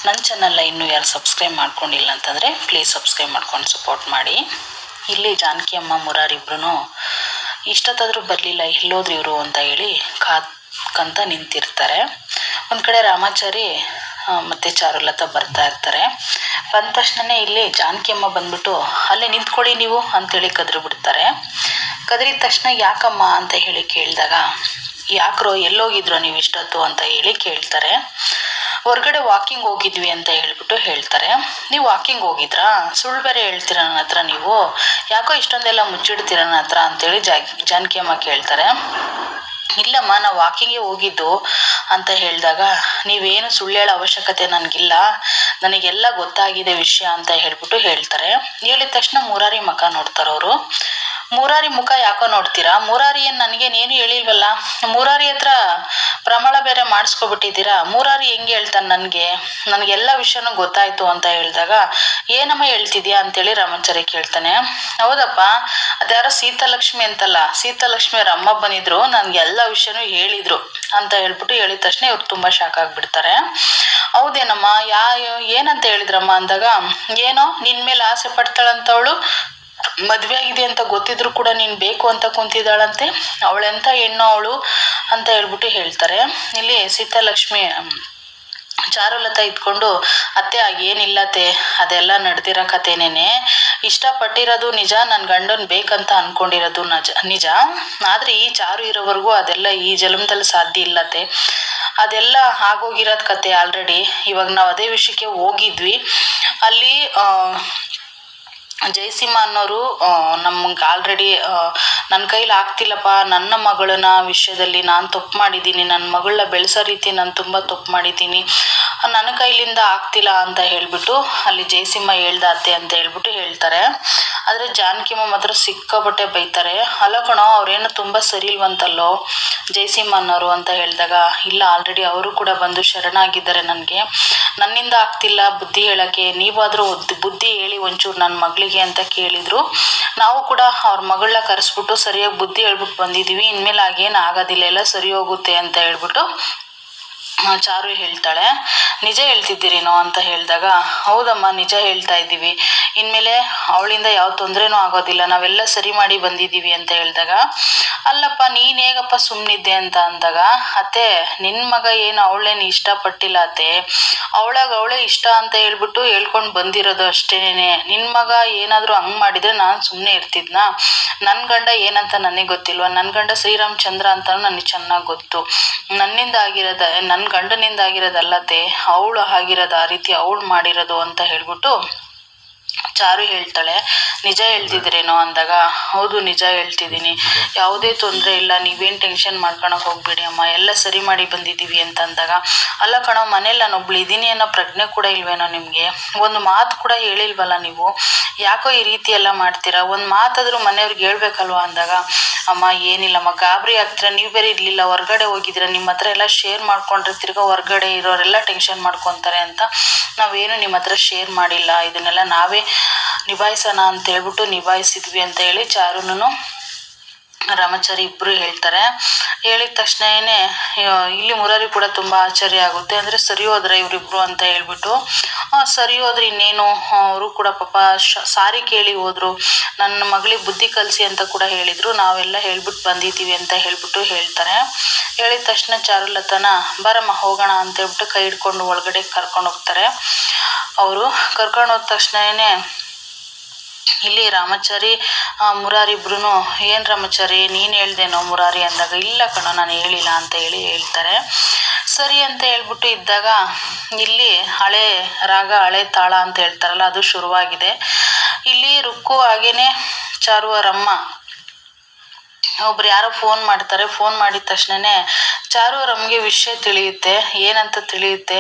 ನನ್ನ ಚಾನಲ್ನ ಇನ್ನೂ ಯಾರು ಸಬ್ಸ್ಕ್ರೈಬ್ ಮಾಡ್ಕೊಂಡಿಲ್ಲ ಅಂತಂದರೆ ಪ್ಲೀಸ್ ಸಬ್ಸ್ಕ್ರೈಬ್ ಮಾಡ್ಕೊಂಡು ಸಪೋರ್ಟ್ ಮಾಡಿ. ಇಲ್ಲಿ ಜಾನಕಿ ಅಮ್ಮ ಮುರಾರಿ ಇಬ್ಬರೂ ಇಷ್ಟೊತ್ತಾದರೂ ಬರಲಿಲ್ಲ, ಎಲ್ಲೋದ್ರು ಇವರು ಅಂತ ಹೇಳಿ ಕಾತ್ಕಂತ ನಿಂತಿರ್ತಾರೆ. ಒಂದು ಕಡೆ ರಾಮಾಚಾರಿ ಮತ್ತು ಚಾರುಲತಾ ಬರ್ತಾ ಇರ್ತಾರೆ. ಬಂದ ತಕ್ಷಣವೇ ಇಲ್ಲಿ ಜಾನಕಿ ಅಮ್ಮ ಬಂದ್ಬಿಟ್ಟು ಅಲ್ಲೇ ನಿಂತ್ಕೊಳ್ಳಿ ನೀವು ಅಂತೇಳಿ ಕದ್ರು ಬಿಡ್ತಾರೆ. ಕದ್ರಿದ ತಕ್ಷಣ ಯಾಕಮ್ಮ ಅಂತ ಹೇಳಿ ಕೇಳಿದಾಗ, ಯಾಕ್ರೋ ಎಲ್ಲೋಗಿದ್ರೋ ನೀವು ಇಷ್ಟೊತ್ತು ಅಂತ ಹೇಳಿ ಕೇಳ್ತಾರೆ. ಹೊರಗಡೆ ವಾಕಿಂಗ್ ಹೋಗಿದ್ವಿ ಅಂತ ಹೇಳ್ಬಿಟ್ಟು ಹೇಳ್ತಾರೆ. ನೀವು ವಾಕಿಂಗ್ ಹೋಗಿದ್ರಾ? ಸುಳ್ಳು ಬೇರೆ ಹೇಳ್ತೀರ ನನ್ನ ಹತ್ರ, ನೀವು ಯಾಕೋ ಇಷ್ಟೊಂದೆಲ್ಲ ಮುಚ್ಚಿಡ್ತೀರ ನನ್ನ ಹತ್ರ ಅಂತೇಳಿ ಜಾನಕಿ ಅಮ್ಮ ಕೇಳ್ತಾರೆ. ಇಲ್ಲಮ್ಮ, ನಾವು ವಾಕಿಂಗ್ಗೆ ಹೋಗಿದ್ದು ಅಂತ ಹೇಳಿದಾಗ, ನೀವೇನು ಸುಳ್ಳು ಹೇಳೋ ಅವಶ್ಯಕತೆ ನನಗಿಲ್ಲ, ನನಗೆಲ್ಲ ಗೊತ್ತಾಗಿದೆ ವಿಷಯ ಅಂತ ಹೇಳ್ಬಿಟ್ಟು ಹೇಳ್ತಾರೆ. ಹೇಳಿದ ತಕ್ಷಣ ಮುರಾರಿ ಮುಖ ನೋಡ್ತಾರೆ ಅವರು. ಮುರಾರಿ ಮುಖ ಯಾಕೋ ನೋಡ್ತೀರಾ? ಮುರಾರಿ ಏನು ನನಗೇನೇನು ಹೇಳಿಲ್ವಲ್ಲ, ಮುರಾರಿ ಹತ್ರ ಪ್ರಮಾಣ ಬೇರೆ ಮಾಡಿಸ್ಕೊಬಿಟ್ಟಿದ್ದೀರಾ. ಮುರಾರಿ ಹೆಂಗೆ ಹೇಳ್ತಾನೆ ನನಗೆಲ್ಲ ವಿಷಯನೂ ಗೊತ್ತಾಯ್ತು ಅಂತ ಹೇಳಿದಾಗ, ಏನಮ್ಮ ಹೇಳ್ತಿದ್ಯಾ ಅಂತೇಳಿ ರಾಮಾಚಾರಿ ಕೇಳ್ತಾನೆ. ಹೌದಪ್ಪ, ಅದ್ಯಾರೋ ಸೀತಾಲಕ್ಷ್ಮಿ ಅಂತಲ್ಲ, ಸೀತಾಲಕ್ಷ್ಮಿ ಅವ್ರ ಅಮ್ಮ ಬಂದಿದ್ರು, ನನಗೆಲ್ಲ ವಿಷಯನೂ ಹೇಳಿದ್ರು ಅಂತ ಹೇಳ್ಬಿಟ್ಟು ಹೇಳಿದ ತಕ್ಷಣ ಇವ್ರು ತುಂಬ ಶಾಕ್ ಆಗಿಬಿಡ್ತಾರೆ. ಹೌದೇನಮ್ಮ, ಏನಂತ ಹೇಳಿದ್ರಮ್ಮ ಅಂದಾಗ, ಏನೋ ನಿನ್ನ ಮೇಲೆ ಆಸೆ ಪಡ್ತಾಳಂತವಳು, ಮದುವೆ ಆಗಿದೆ ಅಂತ ಗೊತ್ತಿದ್ರು ಕೂಡ ನೀನು ಬೇಕು ಅಂತ ಕುಂತಿದ್ದಾಳಂತೆ, ಅವಳೆಂಥ ಹೆಣ್ಣು ಅವಳು ಅಂತ ಹೇಳ್ಬಿಟ್ಟು ಹೇಳ್ತಾರೆ. ಇಲ್ಲಿ ಸೀತಾಲಕ್ಷ್ಮಿ ಚಾರುಲತಾ ಇದ್ಕೊಂಡು, ಅತ್ತೆ ಏನಿಲ್ಲತ್ತೆ, ಅದೆಲ್ಲ ನಡೆದಿರೋ ಕಥೆನೇನೆ, ಇಷ್ಟಪಟ್ಟಿರೋದು ನಿಜ, ನನ್ನ ಗಂಡನ ಬೇಕಂತ ಅಂದ್ಕೊಂಡಿರೋದು ನಿಜ, ಆದರೆ ಈ ಚಾರು ಇರೋವರೆಗೂ ಅದೆಲ್ಲ ಈ ಜನ್ಮದಲ್ಲಿ ಸಾಧ್ಯ ಇಲ್ಲತ್ತೆ, ಅದೆಲ್ಲ ಆಗೋಗಿರೋದು ಕತೆ ಆಲ್ರೆಡಿ. ಇವಾಗ ನಾವು ಅದೇ ವಿಷಯಕ್ಕೆ ಹೋಗಿದ್ವಿ, ಅಲ್ಲಿ ಜಯಸಿಂಹ ಅನ್ನೋರು ನಮ್ಗೆ ಆಲ್ರೆಡಿ ನನ್ನ ಕೈಲಿ ಆಗ್ತಿಲ್ಲಪ್ಪ, ನನ್ನ ಮಗಳನ್ನ ವಿಷಯದಲ್ಲಿ ನಾನು ತಪ್ಪು ಮಾಡಿದ್ದೀನಿ, ನನ್ನ ಮಗಳನ್ನ ಬೆಳೆಸೋ ರೀತಿ ನಾನು ತುಂಬ ತಪ್ಪು ಮಾಡಿದ್ದೀನಿ, ನನ್ನ ಕೈಲಿಂದ ಆಗ್ತಿಲ್ಲ ಅಂತ ಹೇಳ್ಬಿಟ್ಟು ಅಲ್ಲಿ ಜಯಸಿಂಹ ಹೇಳ್ದಾತೆ ಅಂತ ಹೇಳ್ಬಿಟ್ಟು ಹೇಳ್ತಾರೆ. ಆದರೆ ಜಾನಕಿಮ್ಮ ಮಾತ್ರ ಸಿಕ್ಕಾಪಟ್ಟೆ ಬೈತಾರೆ. ಅಲ್ಲ ಕಣೋ, ಅವ್ರೇನು ತುಂಬ ಸರಿ ಇಲ್ವಂತಲ್ಲೋ ಜಯಸಿಂಹ ಅನ್ನೋರು ಅಂತ ಹೇಳಿದಾಗ, ಇಲ್ಲ ಆಲ್ರೆಡಿ ಅವರು ಕೂಡ ಬಂದು ಶರಣಾಗಿದ್ದಾರೆ, ನನಗೆ ನನ್ನಿಂದ ಆಗ್ತಿಲ್ಲ ಬುದ್ಧಿ ಹೇಳೋಕ್ಕೆ, ನೀವಾದರೂ ಬುದ್ಧಿ ಹೇಳಿ ಒಂಚೂರು ನನ್ನ ಮಗಳಿಗೆ ಅಂತ ಕೇಳಿದರು. ನಾವು ಕೂಡ ಅವ್ರ ಮಗಳನ್ನ ಕರೆಸ್ಬಿಟ್ಟು ಸರಿಯಾಗಿ ಬುದ್ಧಿ ಹೇಳ್ಬಿಟ್ಟು ಬಂದಿದ್ದೀವಿ, ಇನ್ಮೇಲೆ ಆಗೇನು ಆಗೋದಿಲ್ಲ, ಎಲ್ಲ ಸರಿ ಹೋಗುತ್ತೆ ಅಂತ ಹೇಳ್ಬಿಟ್ಟು ಚಾರು ಹೇಳ್ತಾಳೆ. ನಿಜ ಹೇಳ್ತಿದ್ದೀರೇನೋ ಅಂತ ಹೇಳಿದಾಗ, ಹೌದಮ್ಮ ನಿಜ ಹೇಳ್ತಾ ಇದ್ದೀವಿ, ಇನ್ಮೇಲೆ ಅವಳಿಂದ ಯಾವ ತೊಂದರೆನೂ ಆಗೋದಿಲ್ಲ, ನಾವೆಲ್ಲ ಸರಿ ಮಾಡಿ ಬಂದಿದ್ದೀವಿ ಅಂತ ಹೇಳಿದಾಗ, ಅಲ್ಲಪ್ಪ ನೀನು ಹೇಗಪ್ಪ ಸುಮ್ಮನಿದ್ದೆ ಅಂತ ಅಂದಾಗ, ಅತ್ತೆ ನಿನ್ನ ಮಗ ಏನು ಅವಳೇನು ಇಷ್ಟಪಟ್ಟಿಲ್ಲ ಅತ್ತೆ, ಅವಳೇ ಇಷ್ಟ ಅಂತ ಹೇಳ್ಬಿಟ್ಟು ಹೇಳ್ಕೊಂಡು ಬಂದಿರೋದು ಅಷ್ಟೇನೆ, ನಿನ್ನ ಮಗ ಏನಾದರೂ ಹಂಗೆ ಮಾಡಿದರೆ ನಾನು ಸುಮ್ಮನೆ ಇರ್ತಿದ್ನಾ? ನನ್ನ ಗಂಡ ಏನಂತ ನನಗೆ ಗೊತ್ತಿಲ್ವ? ನನ್ನ ಗಂಡ ಶ್ರೀರಾಮಚಂದ್ರ ಅಂತಲೂ ನನಗೆ ಚೆನ್ನಾಗಿ ಗೊತ್ತು, ನನ್ನ ಗಂಡನಿಂದ ಆಗಿರೋದಲ್ಲತ್ತೆ, ಅವಳು ಆಗಿರೋದು ಆ ರೀತಿ ಅವಳು ಮಾಡಿರೋದು ಅಂತ ಹೇಳ್ಬಿಟ್ಟು ಚಾರು ಹೇಳ್ತಾಳೆ. ನಿಜ ಹೇಳ್ತಿದ್ರೇನೋ ಅಂದಾಗ, ಹೌದು ನಿಜ ಹೇಳ್ತಿದ್ದೀನಿ, ಯಾವುದೇ ತೊಂದರೆ ಇಲ್ಲ, ನೀವೇನು ಟೆನ್ಷನ್ ಮಾಡ್ಕೊಳಕ್ಕೆ ಹೋಗ್ಬೇಡಿ ಅಮ್ಮ, ಎಲ್ಲ ಸರಿ ಮಾಡಿ ಬಂದಿದ್ದೀವಿ ಅಂತ ಅಂದಾಗ, ಅಲ್ಲ ಕಣೋ, ಮನೇಲಿ ನಾನೊಬ್ಳು ಇದ್ದೀನಿ ಅನ್ನೋ ಪ್ರಜ್ಞೆ ಕೂಡ ಇಲ್ವೇನೋ ನಿಮಗೆ? ಒಂದು ಮಾತು ಕೂಡ ಹೇಳಿಲ್ವಲ್ಲ ನೀವು, ಯಾಕೋ ಈ ರೀತಿ ಎಲ್ಲ ಮಾಡ್ತೀರಾ? ಒಂದು ಮಾತಾದರೂ ಮನೆಯವ್ರಿಗೆ ಹೇಳ್ಬೇಕಲ್ವ ಅಂದಾಗ, ಅಮ್ಮ ಏನಿಲ್ಲಮ್ಮ, ಗಾಬರಿ ಆಗ್ತೀರ, ನೀವು ಬೇರೆ ಇರಲಿಲ್ಲ, ಹೊರ್ಗಡೆ ಹೋಗಿದ್ದೀರ, ನಿಮ್ಮ ಹತ್ರ ಎಲ್ಲ ಶೇರ್ ಮಾಡ್ಕೊಂಡ್ರೆ ತಿರ್ಗಾ ಹೊರ್ಗಡೆ ಇರೋರೆಲ್ಲ ಟೆನ್ಷನ್ ಮಾಡ್ಕೊತಾರೆ ಅಂತ ನಾವೇನು ನಿಮ್ಮ ಹತ್ರ ಶೇರ್ ಮಾಡಿಲ್ಲ, ಇದನ್ನೆಲ್ಲ ನಾವೇ ನಿಭಾಯಿಸೋಣ ಅಂತ ಹೇಳ್ಬಿಟ್ಟು ನಿಭಾಯಿಸಿದ್ವಿ ಅಂತ ಹೇಳಿ ಚಾರುನು ರಾಮಾಚಾರಿ ಇಬ್ಬರು ಹೇಳ್ತಾರೆ. ಹೇಳಿದ ತಕ್ಷಣವೇ ಇಲ್ಲಿ ಮುರಾರಿ ಕೂಡ ತುಂಬ ಆಶ್ಚರ್ಯ ಆಗುತ್ತೆ. ಅಂದರೆ ಸರಿ ಹೋದ್ರೆ ಇವರಿಬ್ರು ಅಂತ ಹೇಳ್ಬಿಟ್ಟು, ಸರಿ ಹೋದ್ರೆ ಇನ್ನೇನು, ಅವರು ಕೂಡ ಪಾಪ ಸಾರಿ ಕೇಳಿ ಹೋದ್ರು, ನನ್ನ ಮಗಳಿಗೆ ಬುದ್ಧಿ ಕಲಿಸಿ ಅಂತ ಕೂಡ ಹೇಳಿದರು, ನಾವೆಲ್ಲ ಹೇಳ್ಬಿಟ್ಟು ಬಂದಿದ್ದೀವಿ ಅಂತ ಹೇಳ್ಬಿಟ್ಟು ಹೇಳ್ತಾರೆ. ಹೇಳಿದ ತಕ್ಷಣ ಚಾರುಲತಾನ ಬರಮ್ಮ ಹೋಗೋಣ ಅಂತ ಹೇಳ್ಬಿಟ್ಟು ಕೈ ಹಿಡ್ಕೊಂಡು ಒಳಗಡೆ ಕರ್ಕೊಂಡು ಹೋಗ್ತಾರೆ. ಅವರು ಕರ್ಕೊಂಡು ಹೋದ ತಕ್ಷಣವೇ ಇಲ್ಲಿ ರಾಮಾಚಾರಿ ಮುರಾರಿ ಇಬ್ರು, ಏನು ರಾಮಾಚಾರಿ ನೀನು ಹೇಳ್ದೇನೋ ಮುರಾರಿ ಅಂದಾಗ, ಇಲ್ಲ ಕಣೋ ನಾನು ಹೇಳಿಲ್ಲ ಅಂತ ಹೇಳ್ತಾರೆ. ಸರಿ ಅಂತ ಹೇಳ್ಬಿಟ್ಟು ಇದ್ದಾಗ ಇಲ್ಲಿ ಹಳೆ ರಾಗ ಹಳೆ ತಾಳ ಅಂತ ಹೇಳ್ತಾರಲ್ಲ, ಅದು ಶುರುವಾಗಿದೆ. ಇಲ್ಲಿ ರುಕ್ಕು ಹಾಗೇನೆ ಚಾರು ಅವರಮ್ಮ ಒಬ್ರು ಯಾರೋ ಫೋನ್ ಮಾಡ್ತಾರೆ. ಫೋನ್ ಮಾಡಿದ ತಕ್ಷಣವೇ ಚಾರು ಅವರಮ್ಮಗೆ ವಿಷಯ ತಿಳಿಯುತ್ತೆ. ಏನಂತ ತಿಳಿಯುತ್ತೆ?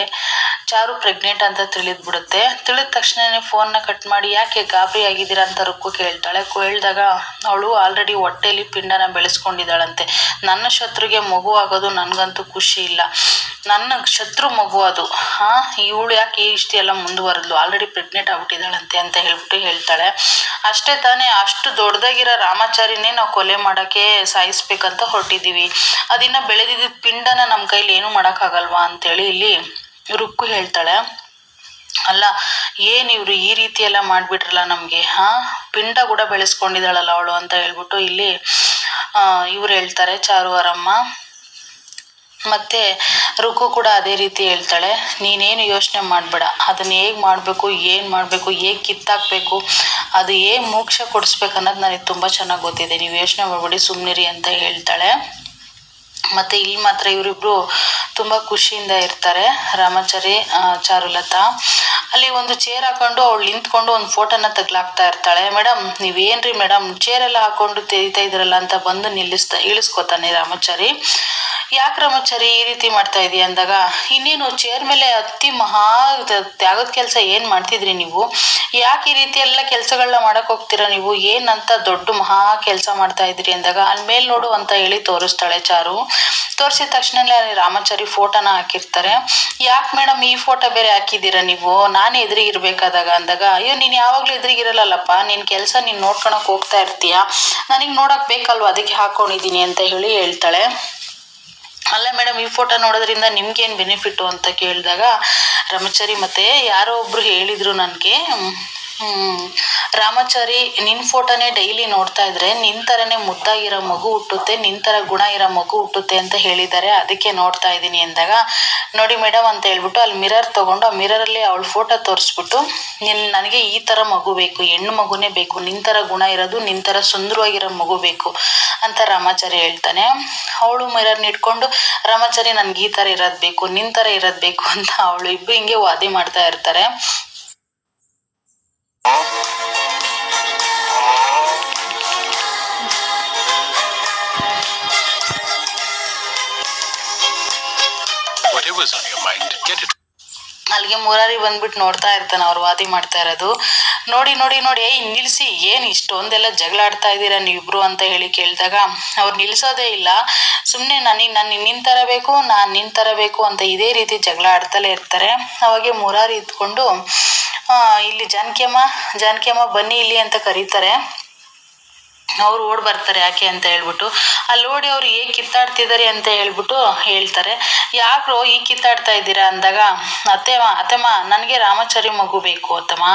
ಚಾರು ಪ್ರೆಗ್ನೆಂಟ್ ಅಂತ ತಿಳಿದ್ಬಿಡುತ್ತೆ. ತಿಳಿದ ತಕ್ಷಣವೇ ಫೋನ್ನ ಕಟ್ ಮಾಡಿ, ಯಾಕೆ ಗಾಬರಿ ಆಗಿದ್ದೀರಾ ಅಂತ ರುಕ್ಕು ಕೇಳ್ತಾಳೆ. ಕೇಳಿದಾಗ ಅವಳು ಆಲ್ರೆಡಿ ಹೊಟ್ಟೆಯಲ್ಲಿ ಪಿಂಡನ ಬೆಳೆಸ್ಕೊಂಡಿದ್ದಾಳಂತೆ. ನನ್ನ ಶತ್ರುಗೆ ಮಗು ಆಗೋದು ನನಗಂತೂ ಖುಷಿ ಇಲ್ಲ, ನನ್ನ ಶತ್ರು ಮಗು ಅದು, ಇವಳು ಯಾಕೆ ಇಷ್ಟೆಲ್ಲ ಮುಂದುವರೆದ್ಲು, ಆಲ್ರೆಡಿ ಪ್ರೆಗ್ನೆಂಟ್ ಆಗ್ಬಿಟ್ಟಿದ್ದಾಳಂತೆ ಅಂತ ಹೇಳ್ಬಿಟ್ಟು ಹೇಳ್ತಾಳೆ. ಅಷ್ಟೇ ತಾನೇ, ಅಷ್ಟು ದೊಡ್ಡದಾಗಿರೋ ರಾಮಾಚಾರಿನೇ ನಾವು ಕೊಲೆ ಮಾಡೋಕ್ಕೆ ಸಾಯಿಸ್ಬೇಕಂತ ಹೊರಟಿದ್ದೀವಿ, ಅದಿನ್ನ ಬೆಳೆದಿದ್ದ ಪಿಂಡನ ನಮ್ಮ ಕೈಲಿ ಏನೂ ಮಾಡೋಕ್ಕಾಗಲ್ವಾ ಅಂತೇಳಿ ಇಲ್ಲಿ ರುಕ್ಕು ಹೇಳ್ತಾಳೆ. ಅಲ್ಲ ಏನು ಇವರು ಈ ರೀತಿ ಎಲ್ಲ ಮಾಡಿಬಿಟ್ರಲ್ಲ ನಮಗೆ, ಪಿಂಡ ಕೂಡ ಬೆಳೆಸ್ಕೊಂಡಿದ್ದಾಳಲ್ಲ ಅವಳು ಅಂತ ಹೇಳ್ಬಿಟ್ಟು ಇಲ್ಲಿ ಇವ್ರು ಹೇಳ್ತಾರೆ ಚಾರು ಅವರಮ್ಮ. ಮತ್ತು ರುಕ್ಕು ಕೂಡ ಅದೇ ರೀತಿ ಹೇಳ್ತಾಳೆ, ನೀನೇನು ಯೋಚನೆ ಮಾಡಬೇಡ, ಅದನ್ನು ಹೇಗೆ ಮಾಡಬೇಕು, ಏನು ಮಾಡಬೇಕು, ಹೇಗೆ ಕಿತ್ತಾಕಬೇಕು, ಅದು ಹೇಗೆ ಮೋಕ್ಷ ಕೊಡಿಸ್ಬೇಕು ಅನ್ನೋದು ನನಗೆ ತುಂಬ ಚೆನ್ನಾಗಿ ಗೊತ್ತಿದೆ, ನೀವು ಯೋಚನೆ ಮಾಡಬೇಡಿ ಸುಮ್ಮನಿರಿ ಅಂತ ಹೇಳ್ತಾಳೆ. ಮತ್ತು ಇಲ್ಲಿ ಮಾತ್ರ ಇವರಿಬ್ರು ತುಂಬ ಖುಷಿಯಿಂದ ಇರ್ತಾರೆ, ರಾಮಾಚಾರಿ ಚಾರುಲತಾ. ಅಲ್ಲಿ ಒಂದು ಚೇರ್ ಹಾಕೊಂಡು ಅವಳು ನಿಂತ್ಕೊಂಡು ಒಂದು ಫೋಟೋನ ತಗ್ಲಾಕ್ತಾ ಇರ್ತಾಳೆ. ಮೇಡಮ್ ನೀವೇನ್ರಿ ಮೇಡಮ್ ಚೇರೆಲ್ಲ ಹಾಕೊಂಡು ತೆಗಿತಾ ಇದ್ರಲ್ಲ ಅಂತ ಬಂದು ಇಳಿಸ್ಕೊತಾನೆ ರಾಮಾಚಾರಿ. ಯಾಕೆ ರಾಮಾಚಾರಿ ಈ ರೀತಿ ಮಾಡ್ತಾ ಇದೀಯ ಅಂದಾಗ, ಇನ್ನೇನು ಚೇರ್ ಮೇಲೆ ಅತಿ ಮಹಾ ತ್ಯಾಗದ ಕೆಲಸ ಏನು ಮಾಡ್ತಿದ್ರಿ ನೀವು, ಯಾಕೆ ಈ ರೀತಿ ಎಲ್ಲ ಕೆಲಸಗಳನ್ನ ಮಾಡಕ್ಕೆ ಹೋಗ್ತೀರಾ ನೀವು, ಏನಂತ ದೊಡ್ಡ ಮಹಾ ಕೆಲಸ ಮಾಡ್ತಾ ಇದ್ರಿ ಅಂದಾಗ, ಅಲ್ಲಿ ಮೇಲೆ ನೋಡು ಅಂತ ಹೇಳಿ ತೋರಿಸ್ತಾಳೆ ಚಾರು. ತೋರಿಸಿದ ತಕ್ಷಣನೇ ರಾಮಾಚಾರಿ ಫೋಟೋನ ಹಾಕಿರ್ತಾರೆ. ಯಾಕೆ ಮೇಡಮ್ ಈ ಫೋಟೋ ಬೇರೆ ಹಾಕಿದ್ದೀರಾ ನೀವು, ನಾನು ಎದುರಿಗಿರ್ಬೇಕಾದಾಗ ಅಂದಾಗ, ಅಯ್ಯೋ ನೀನು ಯಾವಾಗಲೂ ಎದುರಿಗಿರಲ್ಲಪ್ಪ, ನಿನ್ನ ಕೆಲಸ ನೀನು ನೋಡ್ಕೊಳಕ್ಕೆ ಹೋಗ್ತಾ ಇರ್ತೀಯ, ನನಗೆ ನೋಡೋಕೆ ಬೇಕಲ್ವ ಅದಕ್ಕೆ ಹಾಕ್ಕೊಂಡಿದ್ದೀನಿ ಅಂತ ಹೇಳಿ ಹೇಳ್ತಾಳೆ. ಅಲ್ಲ ಮೇಡಮ್ ಈ ಫೋಟೋ ನೋಡೋದ್ರಿಂದ ನಿಮ್ಗೇನು ಬೆನಿಫಿಟ್ಟು ಅಂತ ಕೇಳಿದಾಗ ರಾಮಾಚಾರಿ ಮತ್ತೆ ಯಾರೋ ಒಬ್ರು ಹೇಳಿದ್ರು ನನಗೆ, ರಾಮಾಚಾರಿ ನಿನ್ನ ಫೋಟೋನೇ ಡೈಲಿ ನೋಡ್ತಾ ಇದ್ರೆ ನಿನ್ನ ಥರನೇ ಮುದ್ದಾಗಿರೋ ಮಗು ಹುಟ್ಟುತ್ತೆ, ನಿನ್ನ ಥರ ಗುಣ ಇರೋ ಮಗು ಹುಟ್ಟುತ್ತೆ ಅಂತ ಹೇಳಿದ್ದಾರೆ, ಅದಕ್ಕೆ ನೋಡ್ತಾ ಇದ್ದೀನಿ ಅಂದಾಗ, ನೋಡಿ ಮೇಡಮ್ ಅಂತ ಹೇಳ್ಬಿಟ್ಟು ಅಲ್ಲಿ ಮಿರರ್ ತೊಗೊಂಡು ಆ ಮಿರರಲ್ಲಿ ಅವಳ ಫೋಟೋ ತೋರಿಸ್ಬಿಟ್ಟು, ನನಗೆ ಈ ಥರ ಮಗು ಬೇಕು, ಹೆಣ್ಣು ಮಗುನೇ ಬೇಕು, ನಿನ್ನ ಥರ ಗುಣ ಇರೋದು, ನಿನ್ನ ಥರ ಸುಂದರವಾಗಿರೋ ಮಗು ಬೇಕು ಅಂತ ರಾಮಾಚಾರಿ ಹೇಳ್ತಾನೆ. ಅವಳು ಮಿರರ್ನ ಇಟ್ಕೊಂಡು ರಾಮಾಚಾರಿ ನನಗೆ ಈ ಥರ ಇರೋದು ಬೇಕು, ನಿನ್ನ ಥರ ಇರೋದು ಬೇಕು ಅಂತ ಅವಳು ಇಬ್ಬರು ಹಿಂಗೆ ವಾದಿ ಮಾಡ್ತಾ ಇರ್ತಾರೆ. ಅಲ್ಲಿಗೆ ಮುರಾರಿ ಬಂದ್ಬಿಟ್ಟು ನೋಡ್ತಾ ಇರ್ತಾನೆ ಅವ್ರು ವಾದಿ ಮಾಡ್ತಾ ಇರೋದು. ನೋಡಿ ನೋಡಿ ನೋಡಿ ನಿಲ್ಲಿಸಿ, ಏನು ಇಷ್ಟೊಂದೆಲ್ಲ ಜಗಳ ಆಡ್ತಾ ಇದ್ದೀರಾ ನೀವಿಬ್ರು ಅಂತ ಹೇಳಿ ಕೇಳಿದಾಗ ಅವ್ರು ನಿಲ್ಲಿಸೋದೇ ಇಲ್ಲ, ಸುಮ್ಮನೆ ನಾನು ನಿನ್ನ ಥರ ಬೇಕು, ನಾನು ನಿನ್ನ ಥರ ಬೇಕು ಅಂತ ಇದೇ ರೀತಿ ಜಗಳ ಆಡ್ತಲೇ ಇರ್ತಾರೆ. ಅವಾಗೆ ಮುರಾರಿ ಇದ್ಕೊಂಡು ಇಲ್ಲಿ ಜಾನಕಿಯಮ್ಮ ಬನ್ನಿ ಇಲ್ಲಿ ಅಂತ ಕರೀತಾರೆ. ಅವ್ರು ಓಡ್ ಬರ್ತಾರೆ ಯಾಕೆ ಅಂತ ಹೇಳ್ಬಿಟ್ಟು, ಅಲ್ಲಿ ಓಡಿ ಅವ್ರು ಹೇಗೆ ಕಿತ್ತಾಡ್ತಿದ್ದಾರೆ ಅಂತ ಹೇಳ್ಬಿಟ್ಟು ಹೇಳ್ತಾರೆ. ಯಾಕ್ರೋ ಈಗ ಕಿತ್ತಾಡ್ತಾ ಇದ್ದೀರಾ ಅಂದಾಗ, ಅತ್ತಮ್ಮ ನನಗೆ ರಾಮಾಚಾರಿ ಮಗು ಬೇಕು ಅತ್ತಮ್ಮ,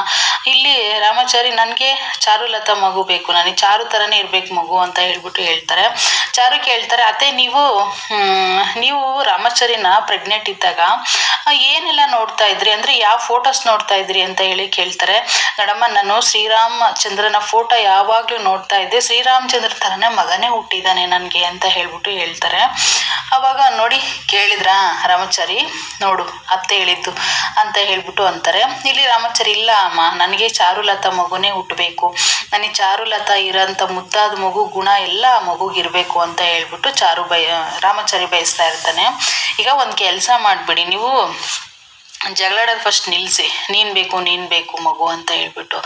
ಇಲ್ಲಿ ರಾಮಾಚಾರಿ ನನಗೆ ಚಾರುಲತಾ ಮಗು ಬೇಕು, ನನಗೆ ಚಾರು ಥರನೇ ಇರ್ಬೇಕು ಮಗು ಅಂತ ಹೇಳ್ಬಿಟ್ಟು ಹೇಳ್ತಾರೆ. ಚಾರು ಕೇಳ್ತಾರೆ, ಅತ್ತೆ ನೀವು ರಾಮಾಚಾರಿನ ಪ್ರೆಗ್ನೆಂಟ್ ಇದ್ದಾಗ ಏನೆಲ್ಲ ನೋಡ್ತಾ ಇದ್ರಿ ಅಂದರೆ ಯಾವ ಫೋಟೋಸ್ ನೋಡ್ತಾ ಇದ್ರಿ ಅಂತ ಹೇಳಿ ಕೇಳ್ತಾರೆ. ಮೇಡಮ್ಮ ನಾನು ಶ್ರೀರಾಮಚಂದ್ರನ ಫೋಟೋ ಯಾವಾಗಲೂ ನೋಡ್ತಾ ಇದ್ದೆ, ಶ್ರೀರಾಮಚಂದ್ರ ಥರನೇ ಮಗನೇ ಹುಟ್ಟಿದ್ದಾನೆ ನನಗೆ ಅಂತ ಹೇಳ್ಬಿಟ್ಟು ಹೇಳ್ತಾರೆ. ಅವಾಗ ನೋಡಿ ಕೇಳಿದ್ರಾ ರಾಮಾಚಾರಿ, ನೋಡು ಅತ್ತೆ ಹೇಳಿದ್ದು ಅಂತ ಹೇಳ್ಬಿಟ್ಟು ಅಂತಾರೆ. ಇಲ್ಲಿ ರಾಮಾಚಾರಿ, ಇಲ್ಲ ಅಮ್ಮ ನನಗೆ ಚಾರುಲತಾ ಮಗುನೇ ಹುಟ್ಟಬೇಕು, ನನಗೆ ಚಾರುಲತಾ ಇರೋಂಥ ಮುದ್ದಾದ ಮಗು ಗುಣ ಎಲ್ಲ ಆ ಮಗುಗಿರಬೇಕು ಅಂತ ಹೇಳ್ಬಿಟ್ಟು ರಾಮಾಚಾರಿ ಬಯಸ್ತಾ ಇರ್ತಾನೆ. ಈಗ ಒಂದು ಕೆಲಸ ಮಾಡಿಬಿಡಿ, ನೀವು ಜಗಳಾಡೋದು ಫಸ್ಟ್ ನಿಲ್ಲಿಸಿ, ನೀನು ಬೇಕು ಮಗು ಅಂತ ಹೇಳ್ಬಿಟ್ಟು,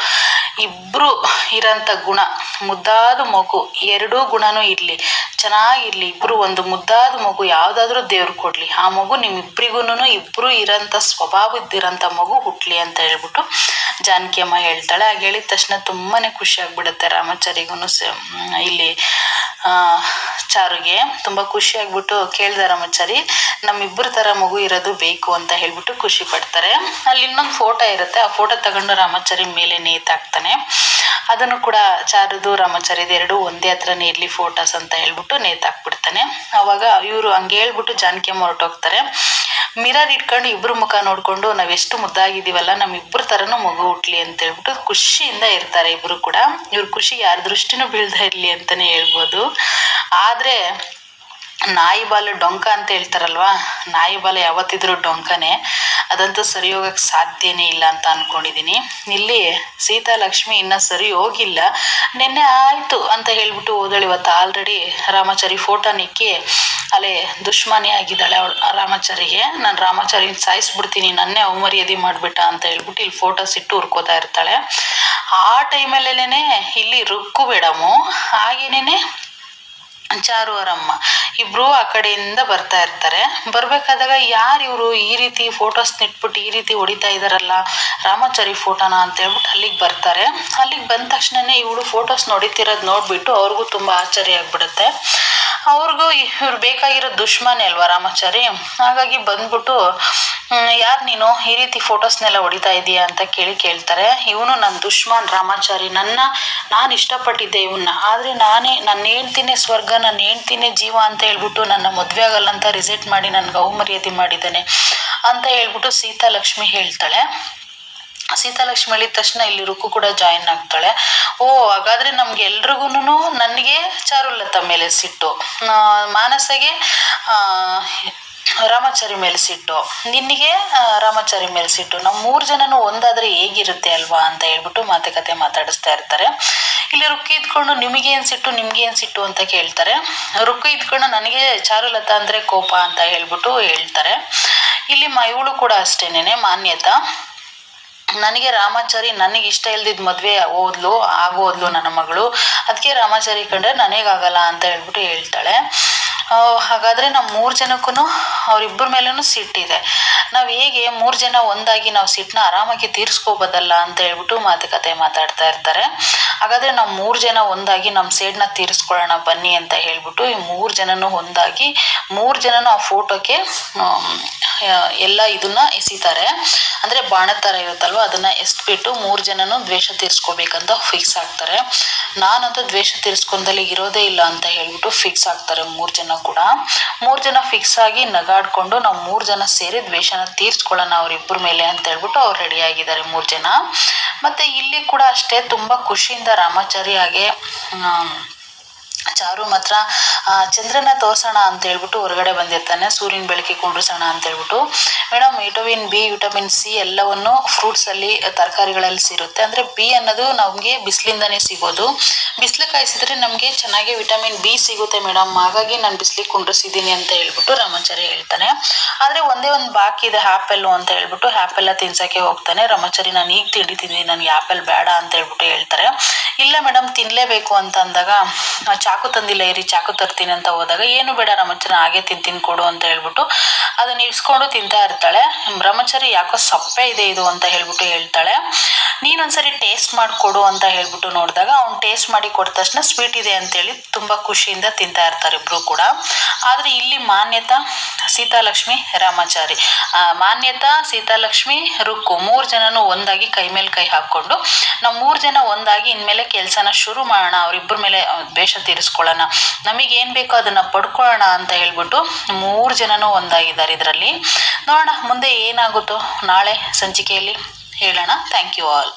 ಇಬ್ಬರು ಇರೋಂಥ ಗುಣ ಮುದ್ದಾದ ಮಗು ಎರಡೂ ಗುಣನೂ ಇರಲಿ, ಚೆನ್ನಾಗಿರಲಿ, ಇಬ್ಬರು ಒಂದು ಮುದ್ದಾದ ಮಗು ಯಾವುದಾದ್ರೂ ದೇವ್ರು ಕೊಡಲಿ, ಆ ಮಗು ನಿಮ್ಮಿಬ್ಬರಿಗೂ ಇಬ್ಬರು ಇರೋಂಥ ಸ್ವಭಾವದ್ದಿರೋಂಥ ಮಗು ಹುಟ್ಟಲಿ ಅಂತ ಹೇಳ್ಬಿಟ್ಟು ಜಾನಕಿಯಮ್ಮ ಹೇಳ್ತಾಳೆ. ಹಾಗೆ ಹೇಳಿದ ತಕ್ಷಣ ತುಂಬಾ ಖುಷಿ ಆಗ್ಬಿಡುತ್ತೆ ರಾಮಾಚಾರಿಗೂ ಇಲ್ಲಿ ಚಾರುಗೆ ತುಂಬ ಖುಷಿ ಆಗ್ಬಿಟ್ಟು ಕೇಳ್ದೆ ರಾಮಾಚಾರಿ, ನಮ್ಮಿಬ್ಬರ ಥರ ಮಗು ಇರೋದು ಬೇಕು ಅಂತ ಹೇಳ್ಬಿಟ್ಟು ಖುಷಿ ಪಡ್ತಾರೆ. ಅಲ್ಲಿ ಇನ್ನೊಂದು ಫೋಟೋ ಇರುತ್ತೆ, ಆ ಫೋಟೋ ತಗೊಂಡು ರಾಮಾಚಾರಿ ಮೇಲೆ ನೇತಾಕ್ತಾನೆ. ಅದನ್ನು ಕೂಡ ಚಾರುದು ರಾಮಾಚಾರಿದು ಎರಡೂ ಒಂದೇ ಹತ್ರನೇ ಇರಲಿ ಫೋಟೋಸ್ ಅಂತ ಹೇಳ್ಬಿಟ್ಟು ನೇತಾಕ್ಬಿಡ್ತಾನೆ. ಅವಾಗ ಇವರು ಹಂಗೆ ಹೇಳ್ಬಿಟ್ಟು ಜಾನಕಿಯಮ್ಮ ಹೊರಟೋಗ್ತಾರೆ. ಮಿರರ್ ಇಟ್ಕೊಂಡು ಇಬ್ಬರು ಮುಖ ನೋಡಿಕೊಂಡು ನಾವೆಷ್ಟು ಮುದ್ದಾಗಿದ್ದೀವಲ್ಲ, ನಮ್ಮಿಬ್ಬರ ಥರನೂ ಮಗು ಹುಟ್ಲಿ ಅಂತ ಹೇಳ್ಬಿಟ್ಟು ಖುಷಿಯಿಂದ ಇರ್ತಾರೆ ಇಬ್ಬರು ಕೂಡ. ಇವ್ರ ಖುಷಿ ಯಾರ ದೃಷ್ಟಿನೂ ಬೀಳ್ತಾ ಇರಲಿ ಅಂತಲೇ ಹೇಳ್ಬೋದು. ಆದರೆ ನಾಯಿ ಬಾಲು ಡೊಂಕ ಅಂತ ಹೇಳ್ತಾರಲ್ವ, ನಾಯಿ ಬಾಲ ಯಾವತ್ತಿದ್ರೂ ಡೊಂಕನೇ, ಅದಂತೂ ಸರಿ ಹೋಗಕ್ಕೆ ಸಾಧ್ಯನೇ ಇಲ್ಲ ಅಂತ ಅಂದ್ಕೊಂಡಿದ್ದೀನಿ. ಇಲ್ಲಿ ಸೀತಾಲಕ್ಷ್ಮಿ ಇನ್ನೂ ಸರಿ ಹೋಗಿಲ್ಲ, ನಿನ್ನೆ ಆಯಿತು ಅಂತ ಹೇಳ್ಬಿಟ್ಟು ಹೋದಳು. ಇವತ್ತು ಆಲ್ರೆಡಿ ರಾಮಾಚಾರಿ ಫೋಟೋ ನಿಕ್ಕಿ ಅಲ್ಲೇ ದುಶ್ಮನಿ ಆಗಿದ್ದಾಳೆ ಅವಳು ರಾಮಾಚಾರಿಗೆ. ನಾನು ರಾಮಾಚಾರಿನ ಸಾಯಿಸ್ಬಿಡ್ತೀನಿ, ನನ್ನೇ ಅವಮರ್ಯಾದೆ ಮಾಡಿಬಿಟ್ಟ ಅಂತ ಹೇಳ್ಬಿಟ್ಟು ಇಲ್ಲಿ ಫೋಟೋಸ್ ಇಟ್ಟು ಹುರ್ಕೋತಾ ಇರ್ತಾಳೆ. ಆ ಟೈಮಲ್ಲೇನೆ ಇಲ್ಲಿ ರುಕ್ಕು ಮೇಡಮು ಹಾಗೇನೇ ಚಾರು ಅವರಮ್ಮ ಇಬ್ಬರು ಆ ಕಡೆಯಿಂದ ಬರ್ತಾ ಇರ್ತಾರೆ. ಬರಬೇಕಾದಾಗ ಯಾರು ಇವರು ಈ ರೀತಿ ಫೋಟೋಸ್ ಇಟ್ಬಿಟ್ಟು ಈ ರೀತಿ ಹೊಡಿತಾ ಇದ್ದಾರಲ್ಲ ರಾಮಾಚಾರಿ ಫೋಟೋನ ಅಂತ ಹೇಳ್ಬಿಟ್ಟು ಅಲ್ಲಿಗೆ ಬರ್ತಾರೆ. ಅಲ್ಲಿಗೆ ಬಂದ ತಕ್ಷಣನೇ ಇವಳು ಫೋಟೋಸ್ ನೋಡಿತಿರೋದು ನೋಡಿಬಿಟ್ಟು ಅವ್ರಿಗೂ ತುಂಬ ಆಶ್ಚರ್ಯ ಆಗ್ಬಿಡುತ್ತೆ. ಅವ್ರಿಗೂ ಇವ್ರು ಬೇಕಾಗಿರೋ ದುಶ್ಮನೆ ಅಲ್ವಾ ರಾಮಾಚಾರಿ. ಹಾಗಾಗಿ ಬಂದ್ಬಿಟ್ಟು ಯಾರು ನೀನು ಈ ರೀತಿ ಫೋಟೋಸ್ನೆಲ್ಲ ಹೊಡಿತಾ ಇದೀಯಾ ಅಂತ ಕೇಳ್ತಾರೆ. ಇವನು ನನ್ನ ದುಶ್ಮನ್ ರಾಮಾಚಾರಿ, ನಾನು ಇಷ್ಟಪಟ್ಟಿದ್ದೆ ಇವನ್ನ, ಆದರೆ ನನ್ನ ಹೆಂಡ್ತಿನೇ ಸ್ವರ್ಗ, ನನ್ನ ಹೆಂಡ್ತಿನೇ ಜೀವ ಅಂತ ಹೇಳ್ಬಿಟ್ಟು ನನ್ನ ಮದುವೆ ಆಗಲ್ಲ ಅಂತ ರಿಜೆಕ್ಟ್ ಮಾಡಿ ನನ್ಗೆ ಅವಮರ್ಯಾದೆ ಮಾಡಿದ್ದಾನೆ ಅಂತ ಹೇಳ್ಬಿಟ್ಟು ಸೀತಾಲಕ್ಷ್ಮಿ ಹೇಳ್ತಾಳೆ. ಸೀತಾಲಕ್ಷ್ಮಿ ಹೇಳಿದ ತಕ್ಷಣ ಇಲ್ಲಿ ರುಕ್ಕು ಕೂಡ ಜಾಯಿನ್ ಆಗ್ತಾಳೆ. ಹಾಗಾದ್ರೆ ನಮ್ಗೆ ಎಲ್ರಿಗೂ ನನಗೆ ಚಾರುಲತಾ ಮೇಲೆ ಸಿಟ್ಟು, ಮಾನಸಗೆ ರಾಮಾಚಾರಿ ಮೇಲೆ ಸಿಟ್ಟು, ನಿನಗೆ ರಾಮಾಚಾರಿ ಮೇಲೆ ಸಿಟ್ಟು, ನಾವು 3 ಜನನು ಒಂದಾದ್ರೆ ಹೇಗಿರುತ್ತೆ ಅಲ್ವಾ ಅಂತ ಹೇಳ್ಬಿಟ್ಟು ಮಾತುಕತೆ ಮಾತಾಡಿಸ್ತಾ ಇರ್ತಾರೆ. ಇಲ್ಲಿ ರುಕ್ಕಿ ಇದ್ಕೊಂಡು ನಿಮಗೇನು ಸಿಟ್ಟು ಅಂತ ಕೇಳ್ತಾರೆ. ರುಕ್ಕಿ ಇದ್ಕೊಂಡು ನನಗೆ ಚಾರುಲತಾ ಅಂದ್ರೆ ಕೋಪ ಅಂತ ಹೇಳ್ಬಿಟ್ಟು ಹೇಳ್ತಾರೆ. ಇಲ್ಲಿ ಇವಳು ಕೂಡ ಅಷ್ಟೇನೆ ಮಾನ್ಯತಾ, ನನಗೆ ರಾಮಾಚಾರಿ ನನಗೆ ಇಷ್ಟ ಇಲ್ದಿದ್ದ ಮದುವೆ ಆಗೋದ್ಲು ನನ್ನ ಮಗಳು, ಅದಕ್ಕೆ ರಾಮಾಚಾರಿ ಕಂಡ್ರೆ ನನಗಾಗಲ್ಲ ಅಂತ ಹೇಳ್ಬಿಟ್ಟು ಹೇಳ್ತಾಳೆ. ಹಾಗಾದರೆ ನಾವು 3 ಜನಕ್ಕೂ ಅವರಿಬ್ಬರ ಮೇಲೂ ಸಿಟ್ಟಿದೆ, ನಾವು ಹೇಗೆ 3 ಜನ ಒಂದಾಗಿ ನಾವು ಸಿಟ್ಟನ್ನ ಆರಾಮಾಗಿ ತೀರಿಸ್ಕೋಬೋದಲ್ಲ ಅಂತ ಹೇಳ್ಬಿಟ್ಟು ಮಾತುಕತೆ ಮಾತಾಡ್ತಾ ಇರ್ತಾರೆ. ಹಾಗಾದರೆ ನಾವು 3 ಜನ ಒಂದಾಗಿ ನಮ್ಮ ಸೇಡನ್ನ ತೀರಿಸ್ಕೊಳ್ಳೋಣ ಬನ್ನಿ ಅಂತ ಹೇಳ್ಬಿಟ್ಟು ಈ 3 ಜನನೂ ಒಂದಾಗಿ 3 ಜನನೂ ಆ ಫೋಟೋಕ್ಕೆ ಎಲ್ಲ ಇದನ್ನ ಎಸಿತಾರೆ. ಅಂದರೆ ಬಾಣದ ಥರ ಇರುತ್ತಲ್ವ ಅದನ್ನು ಎಸ್ಬಿಟ್ಟು 3 ಜನನೂ ದ್ವೇಷ ತೀರಿಸ್ಕೋಬೇಕಂತ ಫಿಕ್ಸ್ ಆಗ್ತಾರೆ. ನಾನಂತೂ ದ್ವೇಷ ತೀರಿಸ್ಕೊಂಡಲ್ಲಿ ಇರೋದೇ ಇಲ್ಲ ಅಂತ ಹೇಳ್ಬಿಟ್ಟು ಫಿಕ್ಸ್ ಆಗ್ತಾರೆ 3 ಜನ ಕೂಡ. 3 ಜನ ಫಿಕ್ಸ್ ಆಗಿ ನಗಾಡ್ಕೊಂಡು ನಾವು 3 ಜನ ಸೇರಿ ದ್ವೇಷನ ತೀರ್ಸ್ಕೊಳ್ಳೋಣ ಅವರಿಬ್ಬರ ಮೇಲೆ ಅಂತ ಹೇಳ್ಬಿಟ್ಟು ಅವ್ರು ರೆಡಿ ಆಗಿದ್ದಾರೆ 3 ಜನ. ಮತ್ತೆ ಇಲ್ಲಿ ಕೂಡ ಅಷ್ಟೇ ತುಂಬಾ ಖುಷಿಯಿಂದ ರಾಮಾಚಾರಿ ಹಾಗೆ ಚಾರು ಮಾತ್ರ ಚಂದ್ರನ ತೋರ್ಸೋಣ ಅಂತ ಹೇಳ್ಬಿಟ್ಟು ಹೊರಗಡೆ ಬಂದಿರ್ತಾನೆ. ಸೂರ್ಯನ ಬೆಳಕಿಗೆ ಕುಂಡ್ರಿಸೋಣ ಅಂತ ಹೇಳ್ಬಿಟ್ಟು. Madam vitamin B, vitamin C ಎಲ್ಲವನ್ನು ಫ್ರೂಟ್ಸಲ್ಲಿ ತರಕಾರಿಗಳಲ್ಲಿ ಸಿಗುತ್ತೆ. ಅಂದರೆ ಬಿ ಅನ್ನೋದು ನಮಗೆ ಬಿಸಿಲಿಂದನೇ ಸಿಗೋದು. ಬಿಸಿಲು ಕಾಯಿಸಿದ್ರೆ ನಮಗೆ ಚೆನ್ನಾಗಿ ವಿಟಮಿನ್ ಬಿ ಸಿಗುತ್ತೆ ಮೇಡಮ್, ಹಾಗಾಗಿ ನಾನು ಬಿಸಿಲಿಗೆ ಕುಂಡ್ರಿಸಿದ್ದೀನಿ ಅಂತ ಹೇಳ್ಬಿಟ್ಟು ರಾಮಾಚಾರಿ ಹೇಳ್ತಾನೆ. ಆದರೆ ಒಂದೇ ಒಂದು ಬಾಕಿ ಇದೆ ಆ್ಯಪಲ್ಲು ಅಂತ ಹೇಳ್ಬಿಟ್ಟು ಆ್ಯಪೆಲ್ಲ ತಿನ್ಸೋಕ್ಕೆ ಹೋಗ್ತಾನೆ. ರಾಮಾಚಾರಿ ನಾನು ಈಗ ತಿಂದಿದ್ದೀನಿ, ನನಗೆ ಆ್ಯಪಲ್ ಬೇಡ ಅಂತ ಹೇಳ್ಬಿಟ್ಟು ಹೇಳ್ತಾರೆ. ಇಲ್ಲ ಮೇಡಮ್ ತಿನ್ನಲೇಬೇಕು ಅಂತ ಅಂದಾಗ ಚಾಕು ತಂದಿಲ್ಲ ಇರಿ ಚಾಕು ತರ್ತೀನಿ ಅಂತ ಹೋದಾಗ ಏನು ಬೇಡ ರಾಮಾಚಾರಿ ಹಾಗೆ ತಿಂತೀನಿ ಕೊಡು ಅಂತ ಹೇಳ್ಬಿಟ್ಟು ಅದನ್ನ ಇಸ್ಕೊಂಡು ತಿಂತಾ ಇರ್ತಾಳೆ. ಬ್ರಹ್ಮಚಾರಿ ಯಾಕೋ ಸಪ್ಪೆ ಇದೆ ಇದು ಅಂತ ಹೇಳ್ಬಿಟ್ಟು ಹೇಳ್ತಾಳೆ. ನೀನೊಂದ್ಸರಿ ಟೇಸ್ಟ್ ಮಾಡಿಕೊಡು ಅಂತ ಹೇಳ್ಬಿಟ್ಟು ನೋಡಿದಾಗ ಅವ್ನು ಟೇಸ್ಟ್ ಮಾಡಿ ಕೊಟ್ಟ ತಕ್ಷಣ ಸ್ವೀಟ್ ಇದೆ ಅಂತೇಳಿ ತುಂಬ ಖುಷಿಯಿಂದ ತಿಂತಾ ಇರ್ತಾರೆ ಇಬ್ರು ಕೂಡ. ಆದರೆ ಇಲ್ಲಿ ಮಾನ್ಯತಾ, ಸೀತಾಲಕ್ಷ್ಮಿ, ರಾಮಾಚಾರಿ, ಮಾನ್ಯತಾ, ಸೀತಾಲಕ್ಷ್ಮಿ, ರುಕ್ಕು 3 ಜನನು ಒಂದಾಗಿ ಕೈ ಮೇಲೆ ಕೈ ಹಾಕ್ಕೊಂಡು ನಾವು 3 ಜನ ಒಂದಾಗಿ ಇನ್ಮೇಲೆ ಕೆಲಸನ ಶುರು ಮಾಡೋಣ, ಅವರಿಬ್ಬರ ಮೇಲೆ ದ್ವೇಷ ತೀರಿಸ್ಕೊಳ್ಳೋಣ, ನಮಗೇನು ಬೇಕೋ ಅದನ್ನು ಪಡ್ಕೊಳ್ಳೋಣ ಅಂತ ಹೇಳ್ಬಿಟ್ಟು 3 ಜನನೂ ಒಂದಾಗಿದ್ದಾರೆ ಇದರಲ್ಲಿ. ನೋಡೋಣ ಮುಂದೆ ಏನಾಗುತ್ತೋ ನಾಳೆ ಸಂಚಿಕೆಯಲ್ಲಿ ಹೇಳೋಣ. Thank you all.